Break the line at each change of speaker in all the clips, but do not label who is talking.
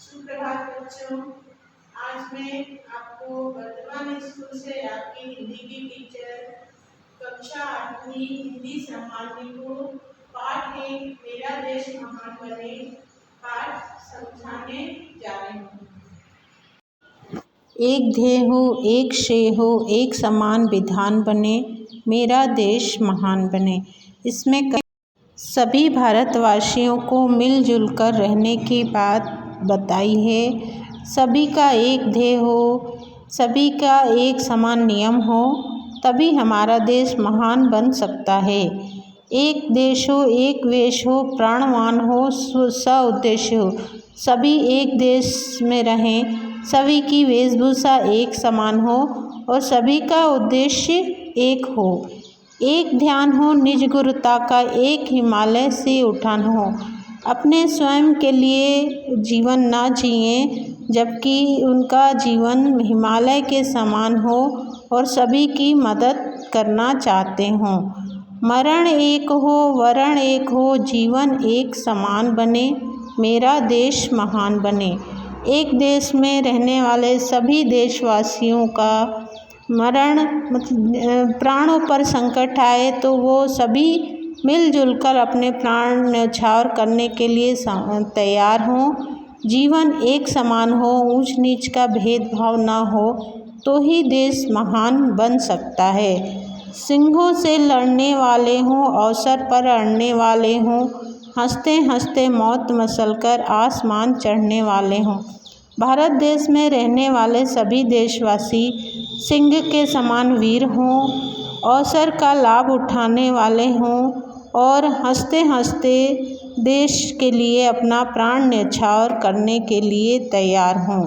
सुप्रभात बच्चों। आज मैं आपको वर्तमान स्कूल से आपकी हिंदी की टीचर कक्षा 8वीं हिंदी सामान्य को पाठ 1 मेरा देश महान बने पाठ समझाने जा रही हूँ।
एक ध्येय हो, एक श्रेय हो, एक समान विधान बने, मेरा देश महान बने। इसमें सभी भारतवासियों को मिलजुल कर रहने की बात बताई है। सभी का एक ध्येय हो, सभी का एक समान नियम हो, तभी हमारा देश महान बन सकता है। एक देश हो, एक वेश हो, प्राणवान हो, स उद्देश्य हो। सभी एक देश में रहें, सभी की वेशभूषा एक समान हो और सभी का उद्देश्य एक हो। एक ध्यान हो निज गुरुता का, एक हिमालय से उठान हो। अपने स्वयं के लिए जीवन ना जिएं, जबकि उनका जीवन हिमालय के समान हो और सभी की मदद करना चाहते हों। मरण एक हो, वरण एक हो, जीवन एक समान बने, मेरा देश महान बने। एक देश में रहने वाले सभी देशवासियों का मरण प्राणों पर संकट आए तो वो सभी मिलजुल कर अपने प्राण न्यौछावर करने के लिए तैयार हों। जीवन एक समान हो, ऊंच नीच का भेदभाव ना हो, तो ही देश महान बन सकता है। सिंहों से लड़ने वाले हों, अवसर पर अड़ने वाले हों, हंसते हंसते मौत मसलकर आसमान चढ़ने वाले हों। भारत देश में रहने वाले सभी देशवासी सिंह के समान वीर हों, अवसर का लाभ उठाने वाले हों और हंसते हंसते देश के लिए अपना प्राण न्यौछावर करने के लिए तैयार हों।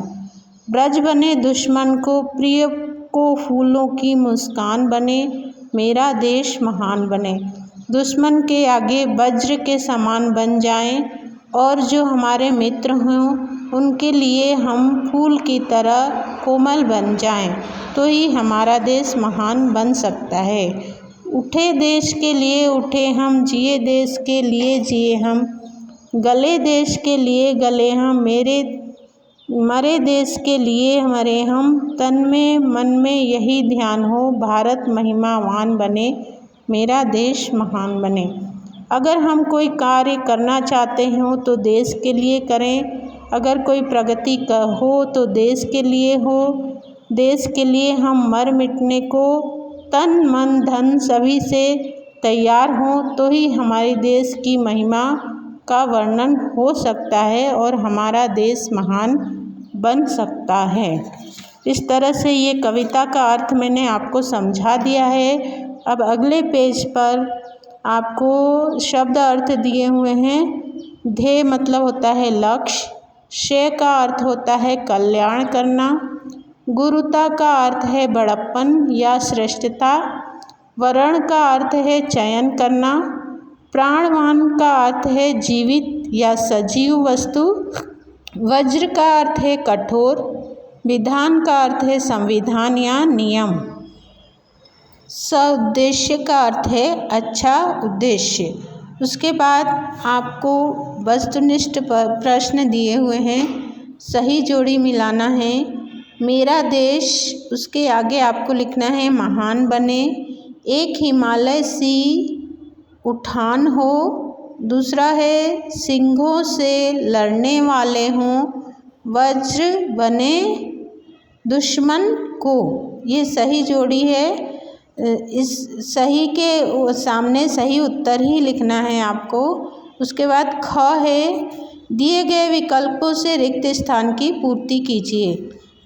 ब्रज बने दुश्मन को, प्रिय को फूलों की मुस्कान बने, मेरा देश महान बने। दुश्मन के आगे वज्र के समान बन जाएं और जो हमारे मित्र हों उनके लिए हम फूल की तरह कोमल बन जाएं, तो ही हमारा देश महान बन सकता है। उठे देश के लिए उठे हम, जिए देश के लिए जिए हम, गले देश के लिए गले हम, मरे देश के लिए मरे हम। तन में मन में यही ध्यान हो, भारत महिमावान बने, मेरा देश महान बने। अगर हम कोई कार्य करना चाहते हों तो देश के लिए करें, अगर कोई प्रगति हो तो देश के लिए हो। देश के लिए हम मर मिटने को तन मन धन सभी से तैयार हों, तो ही हमारे देश की महिमा का वर्णन हो सकता है और हमारा देश महान बन सकता है। इस तरह से ये कविता का अर्थ मैंने आपको समझा दिया है। अब अगले पेज पर आपको शब्द अर्थ दिए हुए हैं। ध्येय मतलब होता है लक्ष्य, श्रेय का अर्थ होता है कल्याण करना, गुरुता का अर्थ है बड़प्पन या श्रेष्ठता, वरण का अर्थ है चयन करना, प्राणवान का अर्थ है जीवित या सजीव वस्तु, वज्र का अर्थ है कठोर, विधान का अर्थ है संविधान या नियम, सउद्देश्य का अर्थ है अच्छा उद्देश्य। उसके बाद आपको वस्तुनिष्ठ प्रश्न दिए हुए हैं, सही जोड़ी मिलाना है। मेरा देश, उसके आगे आपको लिखना है महान बने, एक हिमालय सी उठान हो, दूसरा है सिंहों से लड़ने वाले हों, वज्र बने दुश्मन को। ये सही जोड़ी है। इस सही के सामने सही उत्तर ही लिखना है आपको। उसके बाद ख है, दिए गए विकल्पों से रिक्त स्थान की पूर्ति कीजिए।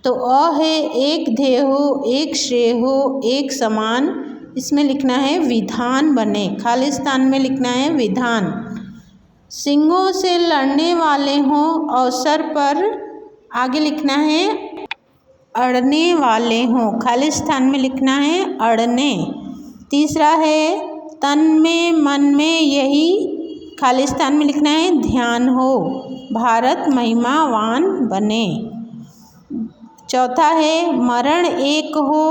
तो अ है, एक ध्येय हो, एक श्रेय हो, एक समान, इसमें लिखना है विधान बने, खाली स्थान में लिखना है विधान। सिंहों से लड़ने वाले हों, अवसर पर आगे लिखना है अड़ने वाले हों, खाली स्थान में लिखना है अड़ने। तीसरा है तन में मन में यही, खाली स्थान में लिखना है ध्यान हो, भारत महिमावान बने। चौथा है मरण एक हो,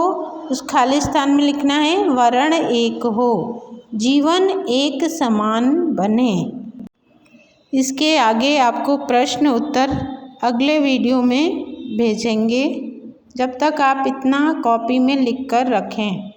उस खाली स्थान में लिखना है वरण एक हो, जीवन एक समान बने। इसके आगे आपको प्रश्न उत्तर अगले वीडियो में भेजेंगे। जब तक आप इतना कॉपी में लिख कर रखें।